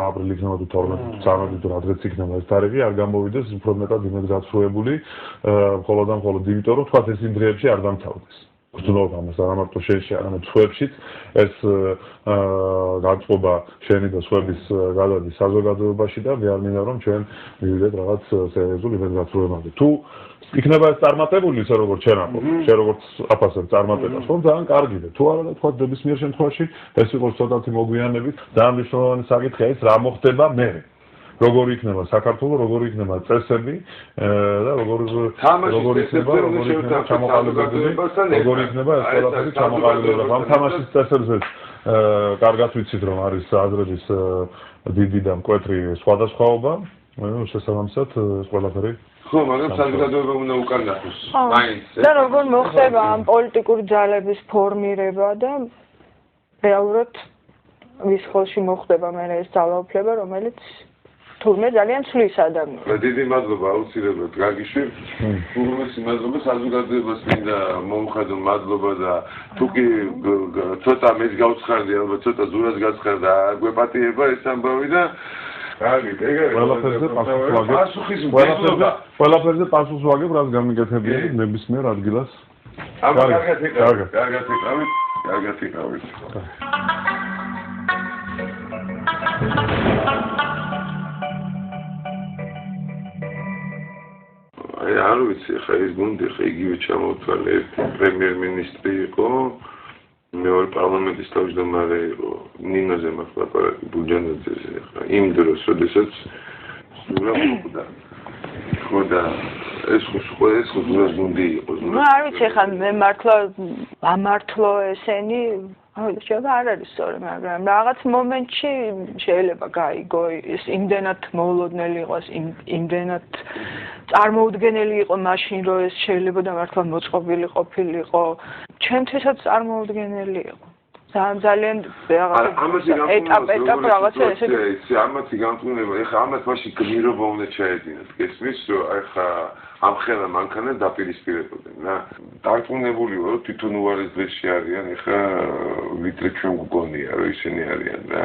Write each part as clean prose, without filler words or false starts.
აპრილი იქნება თუ 12 თუ რადგან იქნება ეს თარიღი არ გამოვიდეს უფრო მეტად იმედ გაცხრუებული მხოლოდ იმიტომ რომ თქვა ეს იმ დღეებში არ დამთავრდეს. გრძნობა ამას არა მარტო შენში, არამედ სხვებშიც ეს განწყობა შენი და სხვების გადადის საზოგადოებაში და მე არ მინდა რომ ჩვენ მივიდეთ რაღაც სერიოზულ იმედგაცრუებამდე. თუ იქნება ეს წარმატებული ისე როგორც შენ როგორც აფასებ წარმატებას, რომ ძალიან კარგია. თუ არა და თქვა ნებისმიერ შემთხვევაში ეს იყოს ცოტათი მოგვიანებით, ძალიან მნიშვნელოვანი საკითხია ის რა მოხდება მერე. როგორი იქნება საქართველოს, როგორი იქნება წესები და როგორი იქნება ჩამოყალიბებული, როგორი იქნება ეს ყველაფერი ჩამოყალიბებული. ამ თამაშის წესებზე კარგად ვიცით რომ არის აზრების დიდი და მკვეთრი სხვადასხვაობა, შესაბამისად ეს ყველაფერი ხო, მაგრამ საზოგადოება უნდა უკანასოს. მაინც და როგორ მოხდება ამ პოლიტიკური ძალების ფორმირება და რეალურად ვის ხელში მოხდება მე ეს ძალაუფლება, რომელიც თურმე ძალიან ცვლის ადამიანს. დიდი მადლობა აუცილებლად გაგიშვი. უმეტესი მადლობა საზოგადოებას მინდა მომხადო მადლობა და თუკი ცოტა მეც გავცხარდი, ალბათ ცოტა ზურას გაცხარდა, გვეპატიება ეს ამბავი და ყველაფერზე პასუხს ვაგებ, რაც გამიგეთებია ნებისმიერ ადგილას. კარგად იკავით. არ ვიცი, ხა ის გუნდი ხა იგივე ჩამოთვალე, ერთი პრემიერ-მინისტრი იყო, მეორე პარლამენტის თავმჯდომარე იყო, ნინოზე მაქვს ლაპარაკი ბუჯანაძეზე, ხა იმ დროს, როდესაც სულა მოხდა. ხო და ეს ხო გუნდი იყო. ნუ არ ვიცი, ხა მე მართლა ამართლო ესენი შეიძლება არ არის სწორი, მაგრამ რაღაც მომენტში შეიძლება გაიგო ის იმდენად მოულოდნელი იყოს, იმდენად წარმოუდგენელი იყო მაშინ, რომ ეს შეიძლება და მართლა მოწყობილი ყოფილიყო. ჩემთვისაც წარმოუდგენელი იყო. ძალიან ეტაპ რაღაცა ესე ამათი გამწვანება, ეხლა ამათ მაშინ გმირობა უნდა ჩაედინოთ. გესმის, რომ ეხლა ამხელა მანქანა დაპირისპირებოდნენ რა. დარწმუნებული ვარ, რომ თვითონ უარეს დღეში არიან, ეხლა ვიდრე ჩვენ გვგონია, რომ ისინი არიან რა.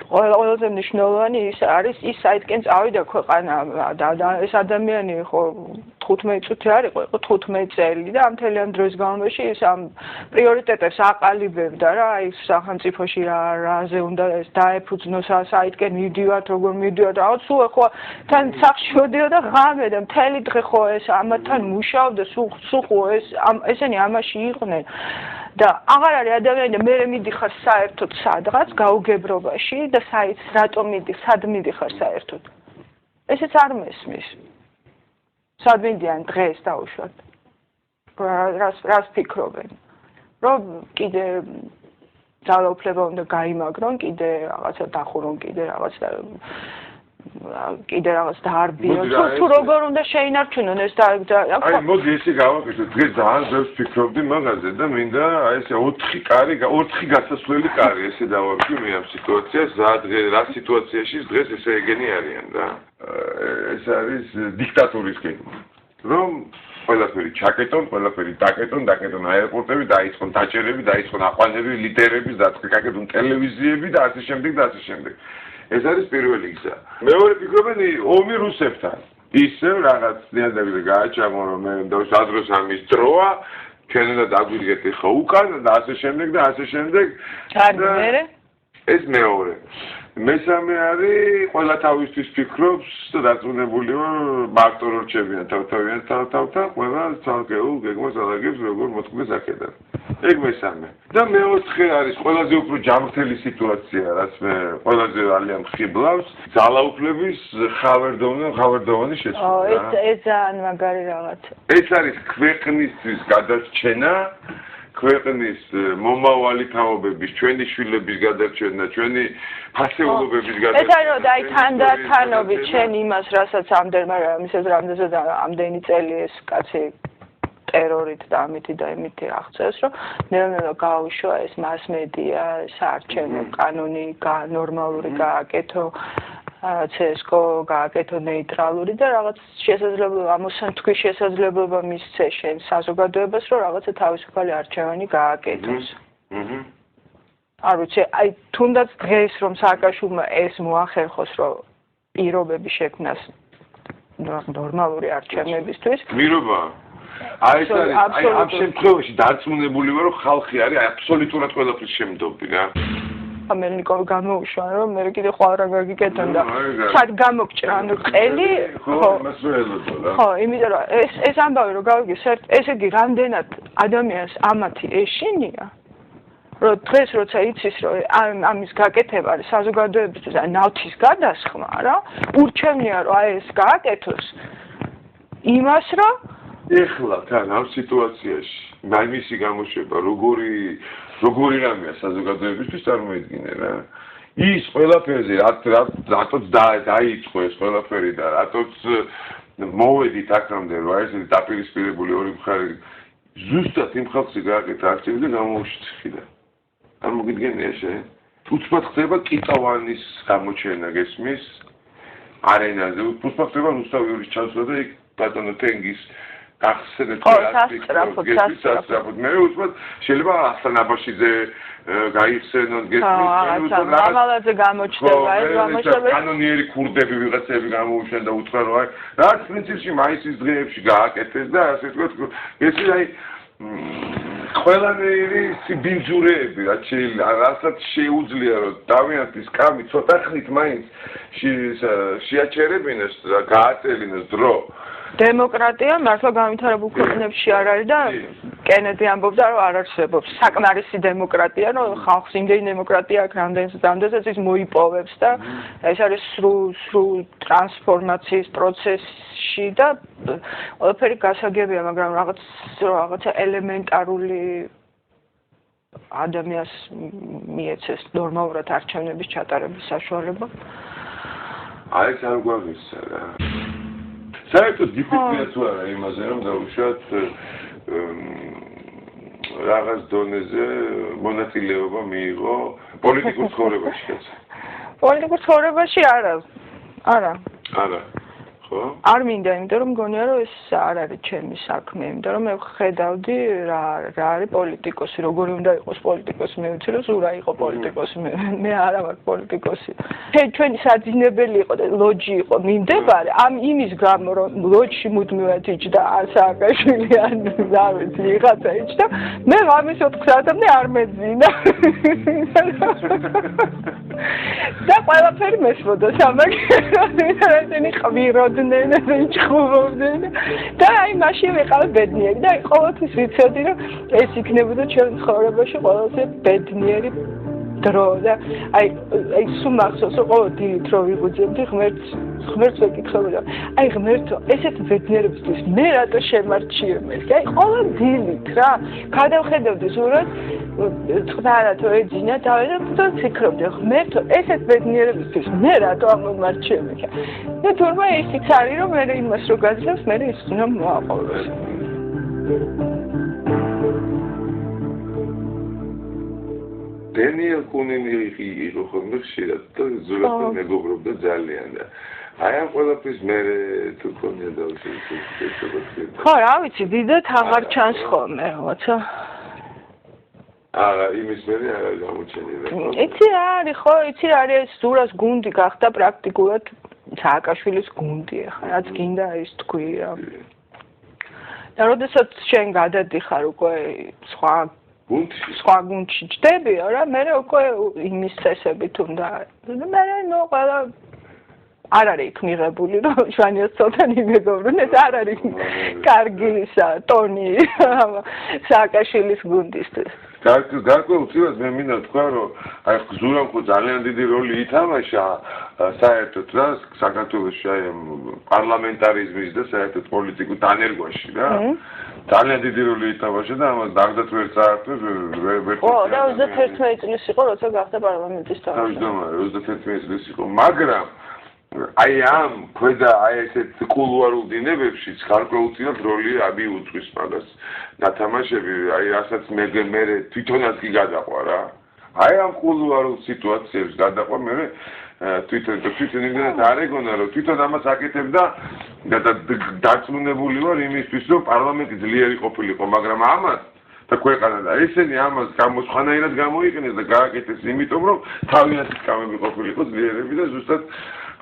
ყველაზე მნიშვნელოვანი ის არის ის საითკენ წავიდა ქვეყანა და ეს ადამიანი ხო 15 წუთი არ იყო 15 წელი და ამ მთელი ამ დროის განმავლობაში ის ამ პრიორიტეტებს აყალიბებდა რა აი სახელმწიფოში რაზე უნდა ეს დაეფუძნოს საითკენ მივდივართ როგორ მივდივართ რაღაც სულ ხო თან სახში მოდიოდა ღამე და მთელი დღე ხო ეს ამათთან მუშაობდა სულ ხო ესენი ამაში იყვნენ და აღარ არის ადამიანი და მე მიდიხარ საერთოდ სადღაც გაუგებრობაში და საით რატომ სად მიდიხარ საერთოდ ესეც არ მესმის სად მიდიან დღეს დაუშვათ რას ფიქრობენ რომ კიდე ძალაუფლება უნდა გაიმაგრონ კიდე რაღაცა დახურონ კიდე რაღაცა კიდე რაღაც დაარბიონ თუ როგორ უნდა შეინარჩუნონ ეს და აი მოდი ესე გავაკეთოთ დღეს ძალიან ბევრს ფიქრობდი მაგაზე და მინდა აი ესე 4 გასასვლელი კარი ესე დავარქვი მე ამ სიტუაციას რა სიტუაციაში დღეს ესე ეგენი არიან და ეს არის დიქტატურის გეგმა რომ ყველაფერი ჩაკეტონ, ყველაფერი დაკეტონ აეროპორტები, დაიწყონ დაჭერები, დაიწყონ აყვანები, ლიდერები, დაკეტონ ტელევიზიები და ასე შემდეგ და ასე შემდეგ. ეს არის პირველი გზა. მეორე ფიქრობენ ომი რუსებთან. ისევ რაღაც ნიადაგზე გააჩამო რომ მე დრო სამის დროა, ჩვენ უნდა დაგვიდგეთ ხა უკან და ასე შემდეგ და ასე შემდეგ. ეს მეორე. მესამე არის ყველა თავისთვის ფიქრობს და დაწუნებული ვარ მარტო რო რჩებიან თავთავად ყველა ცალკეულ გეგმას ალაგებს როგორ მოწყდეს აქედან ეგ მესამე და მეოთხე არის ყველაზე უფრო ჯანმრთელი სიტუაცია რაც მე ყველაზე ძალიან ხიბლავს ძალაუფლების ხავერდოვანი შეცვლა ეს ძალიან მაგარი რაღაც ეს არის ქვეყნისთვის გადარჩენა ქვეყნის მომავალი თაობების, ჩვენი შვილების გადარჩენა, ჩვენი ფასეულობების გადარჩენა. ეს არის აი თანდათანობით შენ იმას, რასაც ამდენი წელი ეს კაცი ტერორით და ამითი და იმითი აღწევს, რომ ნელ-ნელა გაუშვა ეს მასმედია, საარჩევნო კანონი, ნორმალური გააკეთო. CSGO გააკეთო ნეიტრალური და რაღაც შესაძლებლობა ამოსანთქვის შესაძლებლობა მისცეს შენ საზოგადოებას რომ რაღაცა თავისუფალი არჩევანი გააკეთოს. არ ვიცი, აი თუნდაც დღეს რომ სააკაშვილმა ეს მოახერხოს, რომ პირობები შექმნას ნორმალური არჩევნებისთვის. გმირობა. აი ეს არის ამ შემთხვევაში დარწმუნებული ვარ, რომ ხალხი არის აბსოლუტურად ყველაფრის შემდობი რა. ამერიკოვი გამოუშვა, რომ მე კიდე ხვალ რა გაგიკეთონ და სად გამოგჭრა ანუ ყელი, ხო, იმიტომ რომ ეს ამბავი რომ გავიგე, ესე იგი რამდენად ადამიანს ამათი ეშინია, რომ დღეს როცა იცის, რომ ამის გაკეთება არის საზოგადოებისთვის ნავთის გადასხმა რა, urჩევნია რომ აი ეს გააკეთოს იმას რომ ეხლა თან ამ სიტუაციაში მაიმისი გამოშვება როგორი რამეა საზოგადოებისთვის წარმოიდგინე რა ის ყველაფერზე რატოც დაიწყო ეს ყველაფერი და რატოც მოვედით აქამდე რა ეს დაპირისპირებული ორი მხარე ზუსტად იმ ხალხზე გააკეთა აქცია და გამოუშთხიდა არ მოგიდგენია შენ უცბად ხდება კიტოვანის გამოჩენა გესმის არენაზე უცბად ხდება რუსთავის ჩასვლა და იქ ბატონო თენგის ახსენეთ მე უცბად შეიძლება ასანაბაშიძე გაიხსენონ გესმის ამალაძე გამოჩნდება ეს გამოჩნდება კანონიერი ქურდები ვიღაცები გამოუშვენ და უთხრა რომ აი რაც პრინციპში მაისის დღეებში გააკეთეს და ასე ვთქვათ ეს აი ყველანაირი ბინძურეები რასაც შეუძლია რომ დავიანთის კამი ცოტა ხნით მაინც შეაჩერებინეს და გააწელინოს დრო დემოკრატია მართლა განვითარებულ ქვეყნებში არ არის და კენედი ამბობდა რომ არ არსებობს საკმარისი დემოკრატია რომ ხალხს იმდენი დემოკრატია აქვს რამდენსაც ის მოიპოვებს და ეს არის სრულ ტრანსფორმაციის პროცესში და ყველაფერი გასაგებია მაგრამ რაღაცა ელემენტარული ადამიანს მიეცეს ნორმალურად არჩევნების ჩატარების საშუალება აი ეს არ გვაღისია რა საერთოდ გიფიქრია თუ არა იმაზე რომ დავუშვათ რაღაც დონეზე მონაწილეობა მიიღო პოლიტიკურ ცხოვრებაში პოლიტიკურ ცხოვრებაში არა ხო არ მინდა იმიტომ რომ მგონია რომ ეს არ არის ჩემი საქმე იმიტომ რომ მე ხედავდი რა არის პოლიტიკოსი როგორი უნდა იყოს პოლიტიკოსი მე ვიცი რომ ზურა იყო პოლიტიკოსი მე არა ვარ პოლიტიკოსი ჩვენი საძინებელი იყო და ლოჯი იყო მიმდებარე ამ იმის გამო რომ ლოჯში მუდმივად იჯდა სააკაშვილი ან არ ვიცი ვიღაცა იჯდა მე ამის 4 საათამდე არ მეძინა და ყველაფერი მესმოდა სამაგეროდ ესენი ყვიროდნენ და იჭხურობდნენ და აი მაშინ ვიყავ ბედნიერი და ყოველთვის ვიცოდი რომ ეს იქნებოდა ჩვენ ცხოვრებაში ყველაზე ბედნიერი დრო და აი სულ მახსოვს რომ ყოველ დილით რო ვიღვიძებდი ღმერთს ვეკითხებოდა აი ღმერთო ესეთ ბედნიერებისთვის მე რატო შემარჩიემეს აი ყოველ დილით რა გადავხედავდი ზურად წყდარა თუ ეძინა და ვფიქრობდი ღმერთო ესეთ ბედნიერებისთვის მე რატო ამომარჩიემე და თურმე ისიც არის რომ მე იმას რო გაძლევს მე ის უნდა მოაყოლოს დენიელ კუნინი იყო ხოლმე ხშირად და ზურაბთან მეგობრობდა ძალიან და აი ამ ყველაფრის მე თუ ქონია დავშევიდე ხო რა ვიცი დიდად აღარ ჩანს ხოლმე რაღაცა არა იმის მე არა გამოჩენილი იცი რა არის ხო იცი რა არის ზურას გუნდი გახდა პრაქტიკულად სააკაშვილის გუნდი ახლა რაც გინდა ის თქვი რა და როდესაც შენ გადადიხარ უკვე სხვა გუნდში ჯდებიო რა მე უკვე იმის წესებით უნდა მე ნუ ყველა არ არის იქ მიღებული რომ შვანიას ცოტანი მეგობრუნ ეს არ არის კარგი ტონი სააკაშვილის გუნდისთვის გარკვეულწილად მე მინდა თქვა რომ აი ზურამ ხო ძალიან დიდი როლი ითამაშა საერთოდ რა საქართველოში აი პარლამენტარიზმის და საერთოდ პოლიტიკურ დანერგვაში რა ძალიან დიდი როლი ითამაშა და ამას დაგდათ ვერ წაართვეს ვერ ხო და 31 წლის იყო როცა გახდა პარლამენტის თავმჯდომარე თავმჯდომარე 31 წლის იყო მაგრამ აი ამ ქვედა აი ესეთ კულუარულ დინებებშიც გარკვეულწილად როლი ამიუძღვის მაგას ნათამაშები აი რასაც მე თვითონაც კი გადაყვა რა აი ამ კულუარულ სიტუაციებს გადაყვა მე თვითონ იმდენად არ ეგონა რომ თვითონ ამას აკეთებდა და დარწმუნებული ვარ იმისთვის რომ პარლამენტი ძლიერი ყოფილიყო მაგრამ ამას და ქვეყანა და ესენი ამას გამოცხანაირად გამოიყენეს და გააკეთეს იმიტომ რომ თავიანთი სკამები ყოფილიყო ძლიერები და ზუსტად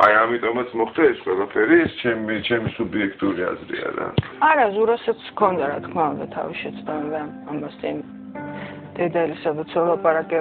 აი ამიტომაც მოხდა ეს ყველაფერი ეს ჩემი სუბიექტური აზრია რა არა ზურასაც ჰქონდა რა თქმა უნდა თავის შეცდომები ამასთან დედალისა და ცოლაპარაკე